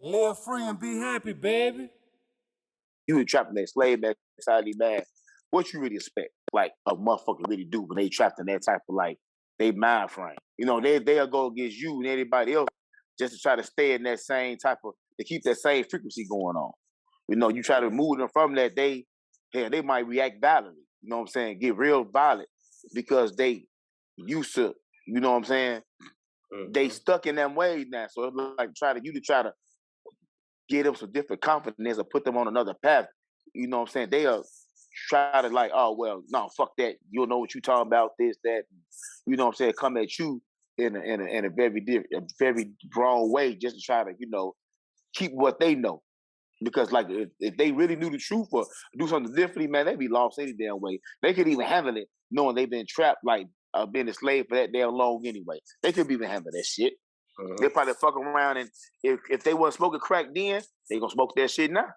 Live free and be happy, baby. You were trapped in that slave mentality, man. What you really expect, like a motherfucker really do when they trapped in that type of like they mind frame? You know, they'll go against you and anybody else just to try to stay in that same type of to keep that same frequency going on. You know, you try to move them from that, they might react violently. You know what I'm saying? Get real violent because they used to. You know what I'm saying? They stuck in them ways now. So it's like try to get them some different confidence or put them on another path. You know what I'm saying? They'll try to like, oh well, no, fuck that. You'll know what you talking about, this, that. You know what I'm saying? Come at you in a very wrong way just to try to, keep what they know. Because like if they really knew the truth or do something differently, man, they'd be lost any damn way. They could even handle it knowing they've been trapped, like been enslaved for that damn long anyway. They could even handle that shit. They probably fuck around and if they wasn't smoking crack then, they gonna smoke that shit now.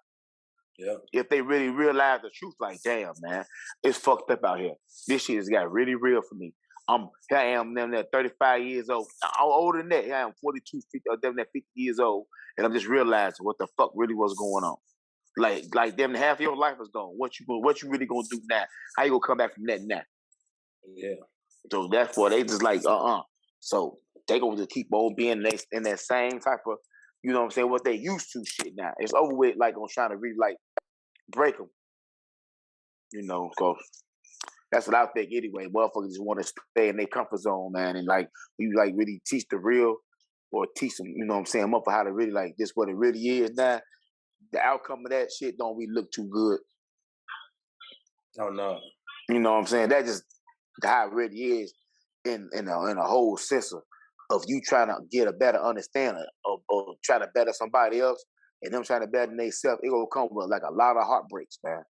Yeah. If they really realize the truth, like, damn, man, it's fucked up out here. This shit has got really real for me. I am damn near 35 years old. I'm older than that. I am 42, 50, or damn near 50 years old. And I'm just realizing what the fuck really was going on. Like damn half of your life is gone. What you really gonna do now? How you gonna come back from that now? Yeah. So that's why they just like, So they gonna just keep on being in that same type of, you know what I'm saying, what they used to shit now. It's over with, like, on trying to really, like, break them. You know, because that's what I think anyway. Motherfuckers just want to stay in their comfort zone, man. And, like, you, like, really teach the real or teach them, you know what I'm saying, up for how to really, like, this what it really is now. The outcome of that shit don't really look too good. Oh, no. You know what I'm saying? That just how it really is in a whole sense of you trying to get a better understanding or try to better somebody else and them trying to better themselves. It gonna come with like a lot of heartbreaks, man.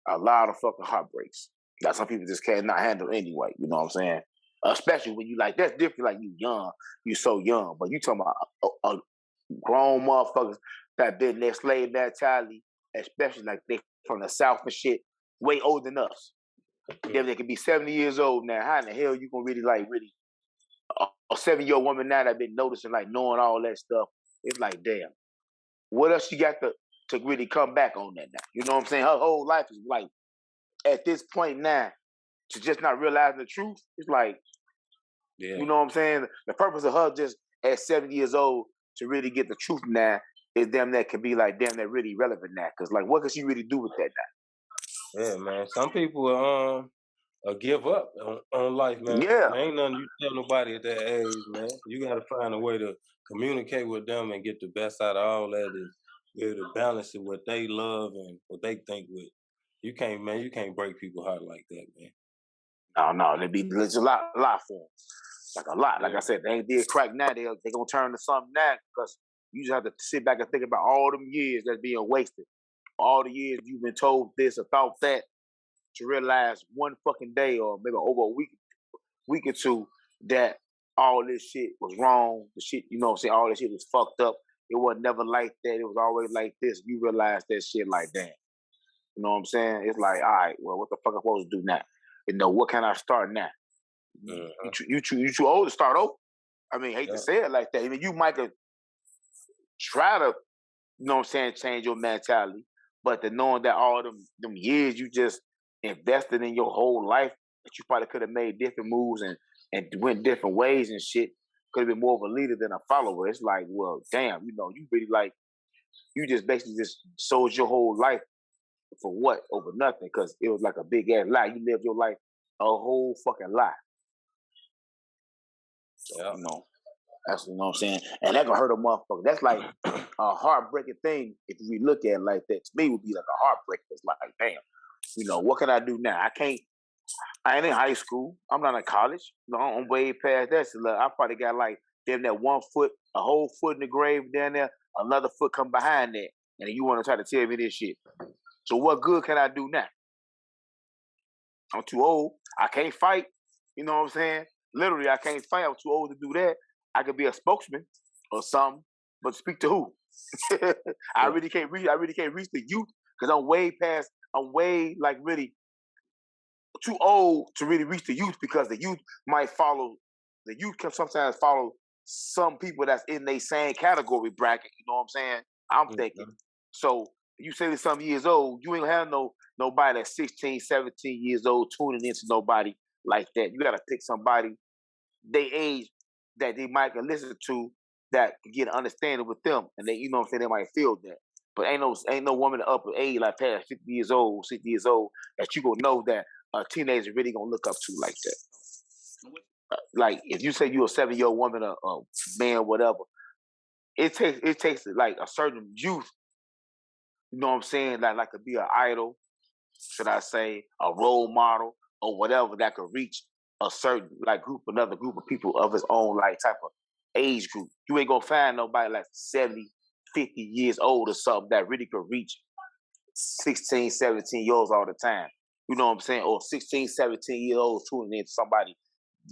A lot of fucking heartbreaks that some people just cannot handle anyway. You know what I'm saying? Especially when you like that's different. Like you so young, but you talking about a grown motherfuckers that been in their slave mentality, especially like they from the South and shit, way older than us. Then they could be 70 years old now. How in the hell you gonna really a 7-year-old woman now that been noticing, like knowing all that stuff? It's like, damn, what else you got to really come back on that now? You know what I'm saying? Her whole life is like at this point now to just not realizing the truth. It's like, you know what I'm saying? The purpose of her just at 70 years old to really get the truth now is damn that can be like damn that really relevant now. Cause like what can she really do with that now? Yeah, man. Some people give up on life, man. Yeah. There ain't nothing you tell nobody at that age, man. You got to find a way to communicate with them and get the best out of all that and be able to balance it what they love and what they think with. You can't break people's heart like that, man. No, there's a lot for them. Like a lot. Like I said, they ain't did crack now. They gonna turn to something now because you just have to sit back and think about all them years that's being wasted. All the years you've been told this or thought that to realize one fucking day or maybe over a week or two that all this shit was wrong. The shit, you know what I'm saying? All this shit was fucked up. It was never like that. It was always like this. You realize that shit like that. You know what I'm saying? It's like, all right, well, what the fuck am I supposed to do now? You know, what can I start now? You too old to start over. I mean, hate to say it like that. I mean, you might have try to, you know what I'm saying, change your mentality, but the knowing that all them years you just invested in your whole life, that you probably could have made different moves and went different ways and shit, could have been more of a leader than a follower. It's like, well, damn, you know, you really like, you just basically just sold your whole life for what? Over nothing, because it was like a big ass lie. You lived your life a whole fucking lie. Yeah. You know, that's, you know what I'm saying? And that gonna hurt a motherfucker. That's like a heartbreaking thing if we look at it like that. To me, it would be like a heartbreak. It's like, damn, you know, what can I do now? I ain't in high school. I'm not in college. You know, I'm way past that. So look, I probably got like damn that 1 foot, a whole foot in the grave down there, another foot come behind that. And then you want to try to tell me this shit. So what good can I do now? I'm too old. I can't fight. You know what I'm saying? Literally, I can't fight. I'm too old to do that. I could be a spokesman or something, but speak to who? I really can't reach the youth because I'm way like really too old to really reach the youth because the youth might follow. The youth can sometimes follow some people that's in their same category bracket. You know what I'm saying? I'm thinking. So you say some years old, you ain't have nobody that's 16, 17 years old tuning into nobody like that. You got to pick somebody they age that they might can listen to that can get an understanding with them, and they, you know what I'm saying, they might feel that. But ain't no woman up with age like past 50 years old, 60 years old that you gonna know that a teenager really gonna look up to like that. Like if you say you're a 7-year-old woman, a man, whatever, it takes like a certain youth, you know what I'm saying, that like to be an idol, should I say, a role model or whatever that could reach a certain like group, another group of people of his own like type of age group. You ain't gonna find nobody like 70, 50 years old or something that really could reach 16, 17 years all the time. You know what I'm saying? Or 16, 17 years old tuning into somebody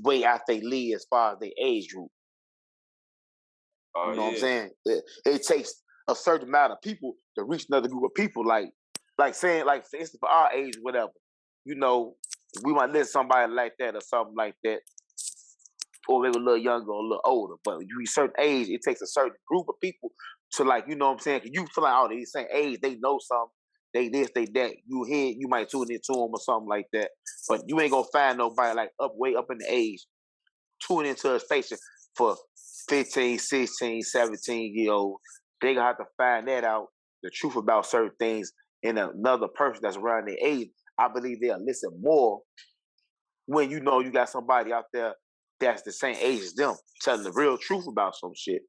way out they lead as far as their age group. You know what I'm saying? It takes a certain amount of people to reach another group of people. Like saying, like for instance, for our age, whatever, you know, we might listen to somebody like that or something like that, or maybe a little younger or a little older. But you reach a certain age, it takes a certain group of people to like, you know what I'm saying? Cause you feel like, oh, they same age, they know something, they this, they that. You hear, you might tune into them or something like that. But you ain't gonna find nobody like way up in the age tune into a station for 15, 16, 17-year-old. They gonna have to find that out, the truth about certain things in another person that's around their age. I believe they'll listen more when you know you got somebody out there that's the same age as them, telling the real truth about some shit.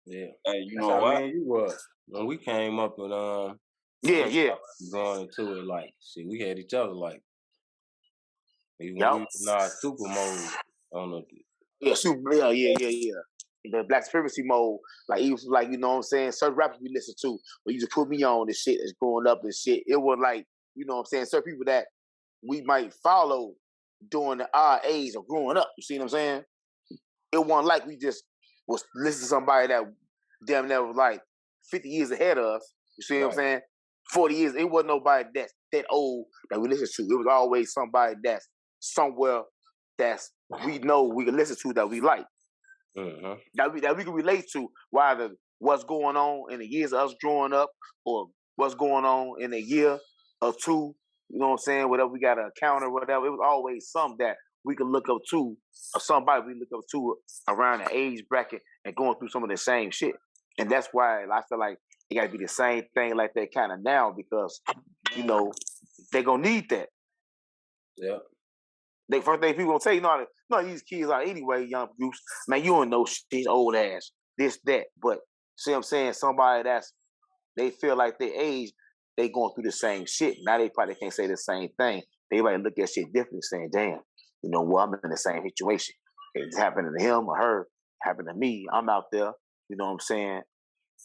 Yeah. Hey, you That's know how what? me and you were. When we came up and Yeah. going into it like shit, we had each other like even Yup. we was in our super mode on the Yeah, super. Yeah. The black supremacy mode, like even like, you know what I'm saying, certain rappers we listen to, when you just put me on this shit as growing up and shit. It was like, you know what I'm saying, certain people that we might follow during our age of growing up. You see what I'm saying? It wasn't like we just was listening to somebody that damn near was like 50 years ahead of us. You see what I'm saying? 40 years. It wasn't nobody that's that old that we listened to. It was always somebody that's somewhere that's we know we can listen to that we like. That we can relate to, whether what's going on in the years of us growing up or what's going on in a year or two, you know what I'm saying, whatever we got to account or whatever. It was always something that we could look up to, or somebody we look up to around the age bracket and going through some of the same shit. And that's why I feel like it got to be the same thing like that kind of now, because, you know, they going to need that. Yeah. The first thing people gonna tell you, no, these kids are anyway, young groups. Man, you don't know shit, old ass, this, that. But see what I'm saying? Somebody they feel like their age, they going through the same shit. Now they probably can't say the same thing. They might look at shit differently, saying, damn, you know what, I'm in the same situation. It's happening to him or her, happened to me. I'm out there, you know what I'm saying,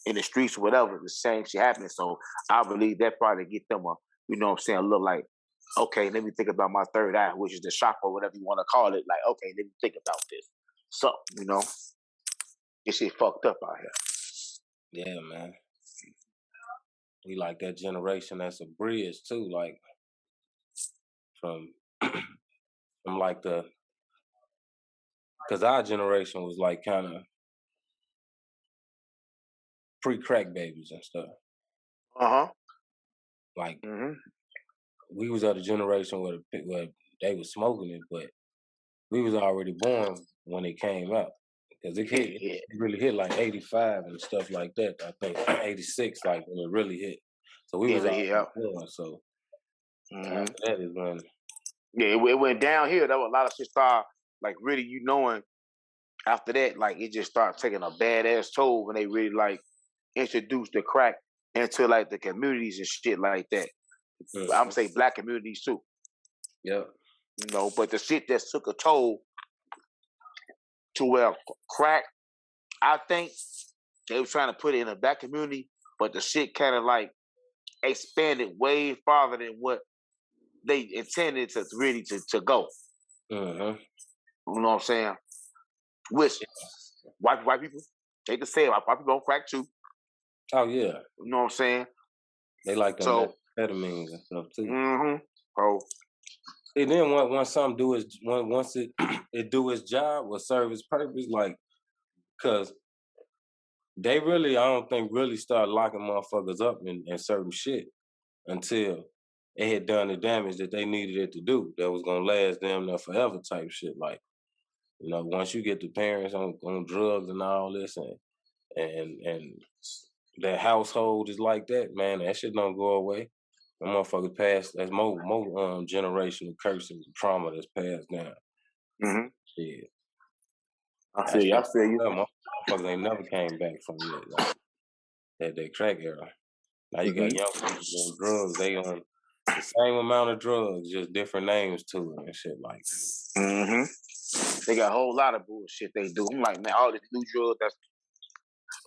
in the streets or whatever, the same shit happening. So I believe that probably get them you know what I'm saying, a little like, okay, let me think about my third eye, which is the shock or whatever you want to call it. Like, okay, let me think about this. So, you know, this shit fucked up out here. Yeah, man. We like that generation that's a bridge too, like from like because our generation was like kind of pre-crack babies and stuff. Like we was at a generation where they was smoking it, but we was already born when it came out, because it really hit like 85 and stuff like that. I think 86, like when it really hit. So we was already born. So after that is when it went down here. That was a lot of shit started like really, you knowing. After that, like it just started taking a badass toll when they really like introduced the crack into like the communities and shit like that. I'm gonna say black communities too. Yeah. You know, but the shit that took a toll to where crack, I think they were trying to put it in a black community, but the shit kind of like expanded way farther than what they intended to really to go. You know what I'm saying? Which white people, they can say white people don't crack too. Oh yeah. You know what I'm saying? They like them so methamphetamines and stuff too. So And then once something once it it do its job or serve its purpose, like, cause they really, I don't think really start locking motherfuckers up in certain shit until it had done the damage that they needed it to do. That was gonna last them there forever type shit. Like, once you get the parents on drugs and all this and that household is like that, man, that shit don't go away. The motherfuckers pass. That's more generational curses and trauma that's passed down. Mm-hmm. Yeah, I that feel you. I shit. feel you. Motherfuckers ain't never came back from it. Like that crack era. Now you got Mm-hmm. young people on drugs. They on the same amount of drugs, just different names to it and shit like that. Mm-hmm. They got a whole lot of bullshit they do. I'm like, man, all this new drugs.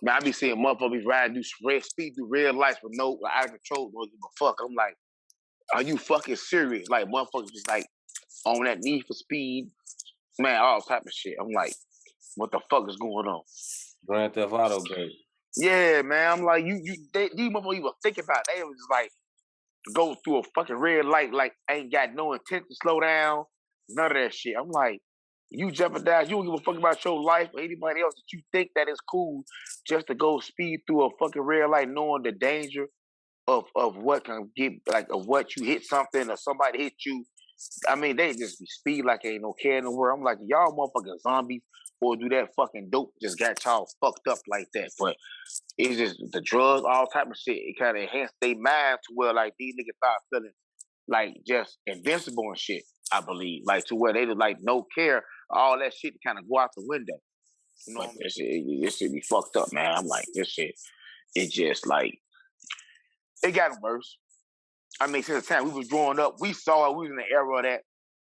Man, I be seeing motherfuckers be riding speed through red lights with no out of control, don't give a fuck. I'm like, are you fucking serious? Like motherfuckers just like on that need for speed, man, all type of shit. I'm like, what the fuck is going on? Grand Theft Auto, baby. Yeah, man. I'm like, these motherfuckers even think about it. They was just like go through a fucking red light, like ain't got no intent to slow down, none of that shit. I'm like, you jeopardize, you don't give a fuck about your life or anybody else that you think that is cool just to go speed through a fucking red light, knowing the danger of what can get like of what you hit something or somebody hit you. I mean, they just be speed like ain't no care in the world. I'm like, y'all motherfucking zombies or do that fucking dope just got y'all fucked up like that. But it's just the drugs, all type of shit. It kind of enhanced their mind to where like these niggas start feeling like just invincible and shit. I believe like to where they just like no care, all that shit kind of go out the window. You know, what I mean? This shit be fucked up, man. I'm like, this shit, it just like it got worse. I mean, since the time we was growing up, we saw it. We was in the era of that,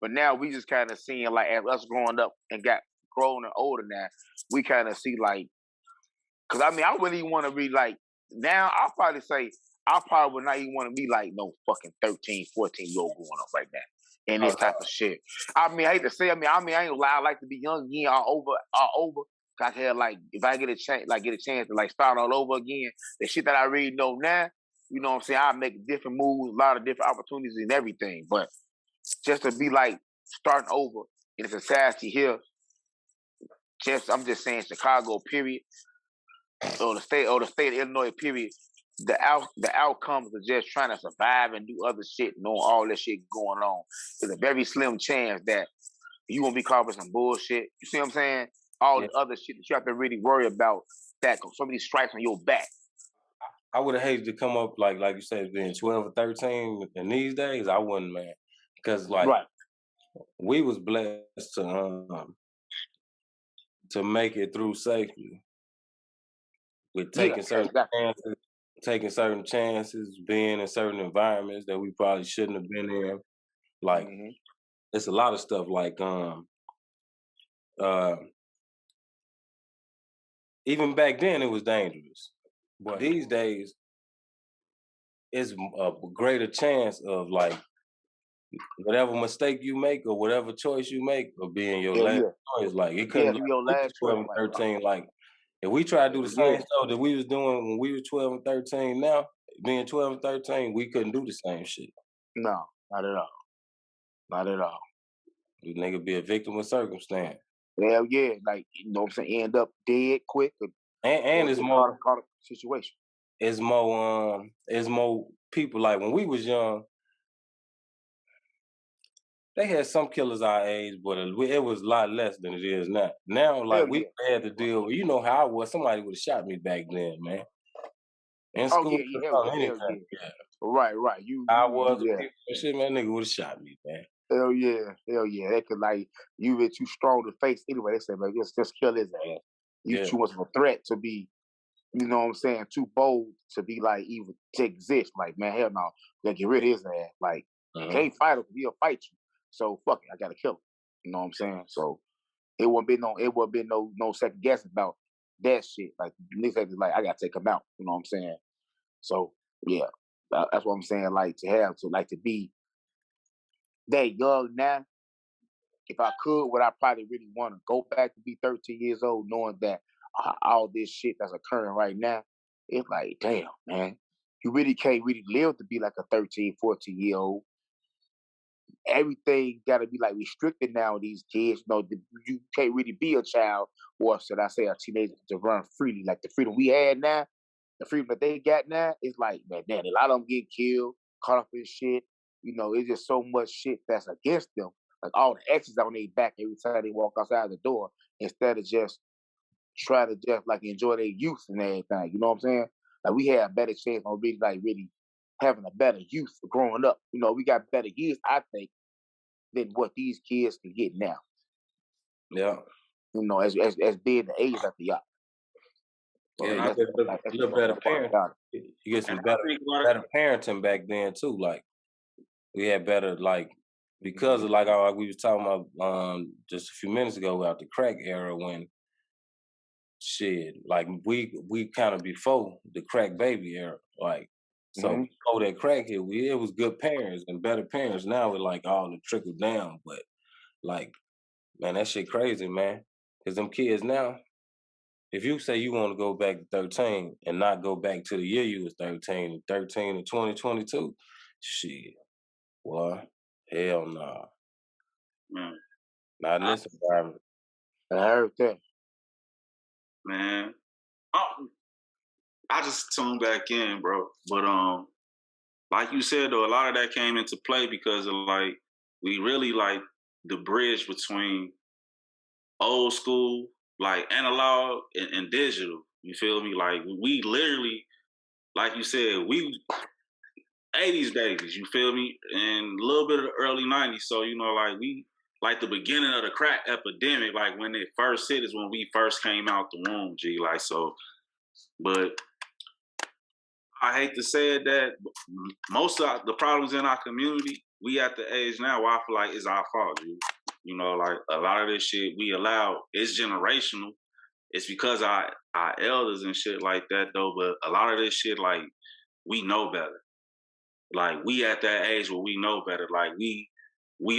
but now we just kind of seeing like as us growing up and got grown and older now, we kind of see like, cause I mean, I wouldn't even want to be like now. I'll probably say I probably would not even want to be like no fucking 13, 14-year-old growing up right now and this type of shit. I mean, I hate to say, I ain't gonna lie. I like to be young again, all over. Cause I can like if I get a chance, to like start all over again. The shit that I really know now, you know what I'm saying? I make different moves, a lot of different opportunities and everything. But just to be like starting over in a society here, I'm just saying Chicago, period, or the state of Illinois, period. The outcomes of just trying to survive and do other shit, knowing all that shit going on, there's a very slim chance that you gonna be caught with some bullshit. You see what I'm saying? All Yeah. the other shit that you have to really worry about that so many stripes on your back. I would have hated to come up like you said, being 12 or 13 in these days. I wouldn't, man, because like Right. we was blessed to make it through safely with taking certain chances, being in certain environments that we probably shouldn't have been in. Like it's a lot of stuff like uh even back then it was dangerous. But these days it's a greater chance of like whatever mistake you make or whatever choice you make of being your Hell last yeah. choice. Like it Yeah, couldn't be like your we was last 12 choice. and Like, 13, like if we try to do the yeah. same stuff that we was doing when we were 12 and 13 now, being 12 and 13, we couldn't do the same shit. No, not at all. Not at all. You nigga be a victim of circumstance. Hell yeah. Like, you know what I'm saying? End up dead quick And or it's get more caught up in a situation. it's more people like when we was young, they had some killers our age, but it was a lot less than it is now. Now, like Hell we yeah. had to deal with, you know how I was. Somebody would have shot me back then, man. In Oh school yeah, yeah, or hell something, yeah, hell anything. yeah. Yeah. Right, right. I was a Yeah. people and shit, man. Nigga would have shot me, man. Hell yeah, hell yeah. They could like you been too strong to face anyway. They say, man, just kill his ass. You Yeah. too much of a threat to be, you know what I'm saying, too bold to be like even to exist. Like, man, hell no. Gotta get rid of his ass. Like, can't fight him, he'll fight you. So fuck it, I gotta kill him. You know what I'm saying? So it wouldn't be no second guess about that shit. Like niggas like I gotta take him out. You know what I'm saying? So yeah. That's what I'm saying. Like to be that young now, if I could, would I probably really want to go back to be 13 years old, knowing that all this shit that's occurring right now, it's like, damn, man, you really can't really live to be like a 13, 14-year-old. everything got to be like restricted now with these kids. You know, you can't really be a child or should I say a teenager to run freely. Like the freedom we had now, the freedom that they got now is like, man, damn, a lot of them get killed, caught up in shit. You know, it's just so much shit that's against them. Like all the X's on their back every time they walk outside the door instead of just trying to just like enjoy their youth and everything. You know what I'm saying? Like we had a better chance on really having a better youth growing up. You know, we got better years, I think, than what these kids can get now. Yeah. You know, as being the age that they are. Yeah, Well, you get a little better parent. You get some better parenting back then too. Like we had better because of like we was talking about just a few minutes ago about the crack era when shit like we kind of before the crack baby era so before that crack hit it was good parents and better parents. Now it's like all the trickle down, but like man that shit crazy, man, because them kids now, if you say you want to go back to 13 and not go back to the year you was 13 to 2022, shit, well, hell nah. Not in this environment. I heard that. Man, I just tuned back in, bro. But like you said though, a lot of that came into play because of like we really like the bridge between old school, like analog and digital. You feel me? Like we literally, like you said, we 80s babies, you feel me? And a little bit of the early 90s. So, you know, like we like the beginning of the crack epidemic, like when it first hit is when we first came out the womb, G. Like so, but I hate to say it that most of the problems in our community, we at the age now where I feel like it's our fault, G. You know, like a lot of this shit we allow, it's generational. It's because our elders and shit like that though, but a lot of this shit, like, we know better. Like, we at that age where we know better. Like, we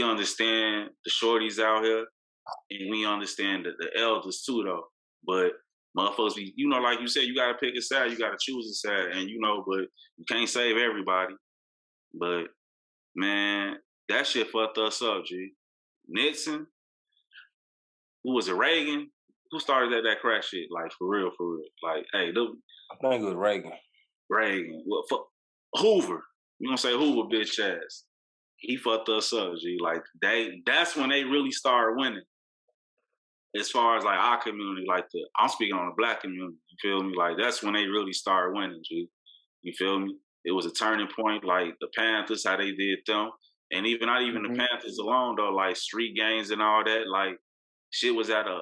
understand the shorties out here, and we understand the elders too, though. But motherfuckers, you know, like you said, you gotta pick a side, you gotta choose a side, and you know, but you can't save everybody. But man, that shit fucked us up, G. Nixon, who was it, Reagan? Who started that crack shit? Like, for real, for real. Like, hey, I think it was Reagan. Reagan. Well, fuck, Hoover. You gonna say Hoover, bitch ass. He fucked us up, G. Like, that's when they really started winning. As far as, like, our community, like, I'm speaking on the black community, you feel me? Like, that's when they really started winning, G. You feel me? It was a turning point, like, the Panthers, how they did them. And even, not even the Panthers alone, though, like, street gangs and all that, like, shit was at a,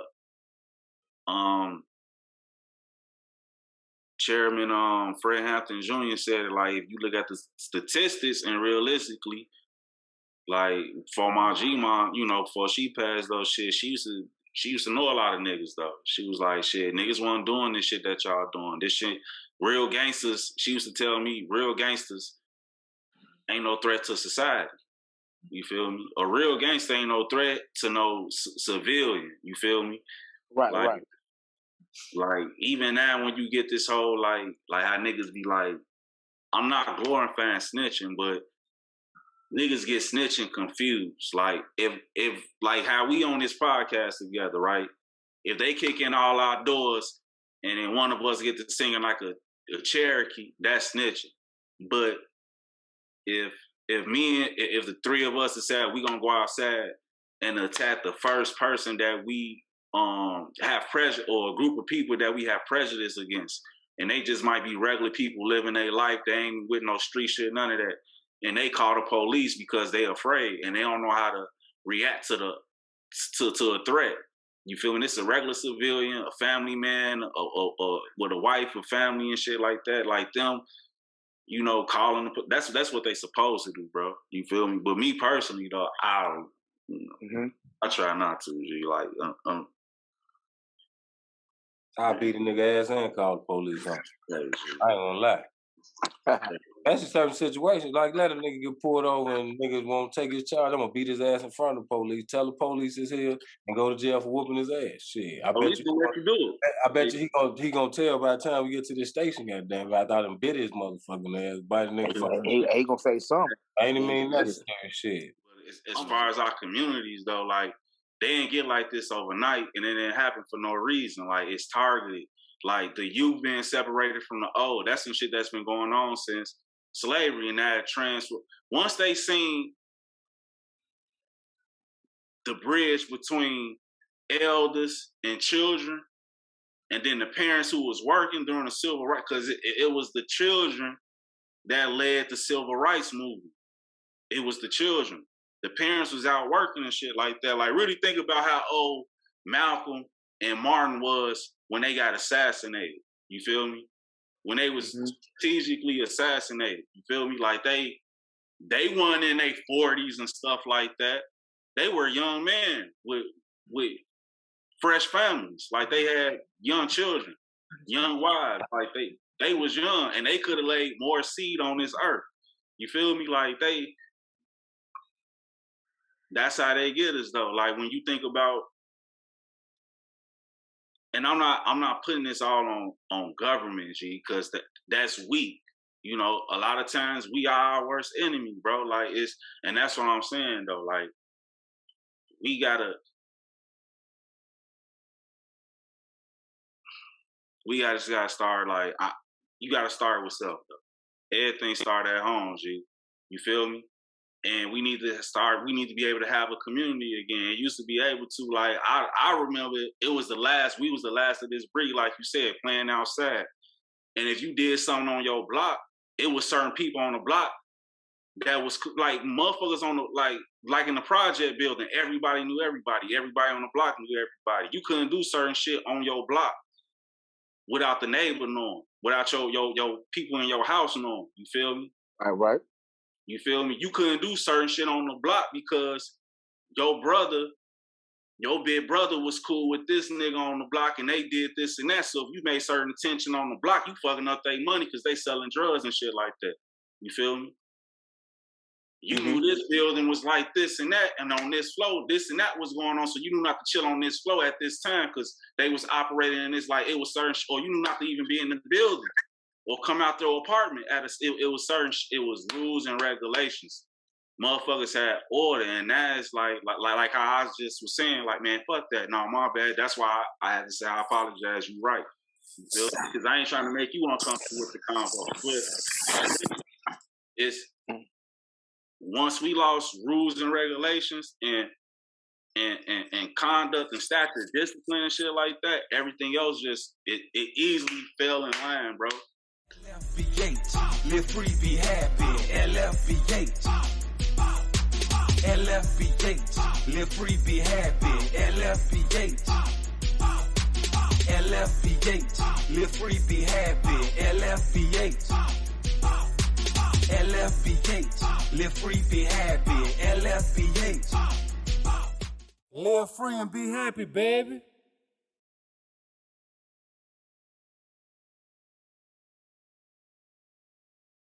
Chairman Fred Hampton Jr. said, like, if you look at the statistics and realistically, like, for my G-mom, you know, before she passed, though, shit, she used to know a lot of niggas, though. She was like, shit, niggas wasn't doing this shit that y'all doing. This shit, real gangsters, she used to tell me, real gangsters ain't no threat to society. You feel me? A real gangster ain't no threat to no civilian. You feel me? Right, like, right. Like, even now when you get this whole, like how niggas be like, I'm not glorifying snitching, but niggas get snitching confused. Like, if like how we on this podcast together, right? If they kick in all our doors and then one of us get to singing like a Cherokee, that's snitching. But if the three of us decide we gonna go outside and attack the first person that we have prejudice, or a group of people that we have prejudice against, and they just might be regular people living their life, they ain't with no street shit, none of that, and they call the police because they afraid and they don't know how to react to a threat. You feel me? It's a regular civilian, a family man, with a wife, a family and shit like that, like them, you know, calling that's what they supposed to do, bro. You feel me? But me personally, though, I try not to. G. Like, I beat a nigga ass and call the police on you. I ain't gonna lie. That's a certain situation. Like, let a nigga get pulled over and niggas won't take his charge. I'm gonna beat his ass in front of the police. Tell the police is here and go to jail for whooping his ass. Shit, I bet you he gonna tell by the time we get to this station. Goddamn, I thought him bit his motherfucking ass, bite a nigga. He gonna say something. I ain't even mean necessary shit. as far as our communities though, like they didn't get like this overnight, and it didn't happen for no reason. Like it's targeted. Like the youth being separated from the old. That's some shit that's been going on since slavery, and that transfer. Once they seen the bridge between elders and children, and then the parents who was working during the civil rights, because it was the children that led the civil rights movement. It was the children. The parents was out working and shit like that. Like really think about how old Malcolm and Martin was when they got assassinated. You feel me? When they was strategically assassinated. You feel me? Like they weren't in their 40s and stuff like that. They were young men with fresh families. Like they had young children, young wives. Like they was young, and they could have laid more seed on this earth. You feel me? Like that's how they get us though. Like when you think about, and I'm not putting this all on government, G, because that's weak. You know, a lot of times we are our worst enemy, bro. Like and that's what I'm saying though. Like we just gotta start. Like you gotta start with self though. Everything start at home, G. You feel me? And we need to be able to have a community again. It used to be able to, like, I remember we was the last of this breed, like you said, playing outside. And if you did something on your block, it was certain people on the block that was like motherfuckers on the, like in the project building, everybody knew everybody. Everybody on the block knew everybody. You couldn't do certain shit on your block without the neighbor knowing, without your people in your house knowing. You feel me? Right. You feel me? You couldn't do certain shit on the block because your big brother was cool with this nigga on the block and they did this and that. So if you made certain attention on the block, you fucking up their money because they selling drugs and shit like that. You feel me? You knew this building was like this and that, and on this floor, this and that was going on. So you knew not to chill on this floor at this time because they was operating in this, like it was certain, or you knew not to even be in the building or come out their apartment it was rules and regulations. Motherfuckers had order, and that's like how I just was saying, like, man, fuck that. No, my bad. That's why I had to say I apologize. You right. You feel me? Because I ain't trying to make you uncomfortable with the convo. But it's once we lost rules and regulations and conduct and stature, discipline and shit like that, everything else just it easily fell in line, bro. LFBH, live free, be happy. LFBH, LFBH, live free, be happy. LFBH, LFBH, live free, be happy. LFBH, LFBH, live free, be happy. LFBH, Live free and be happy, baby.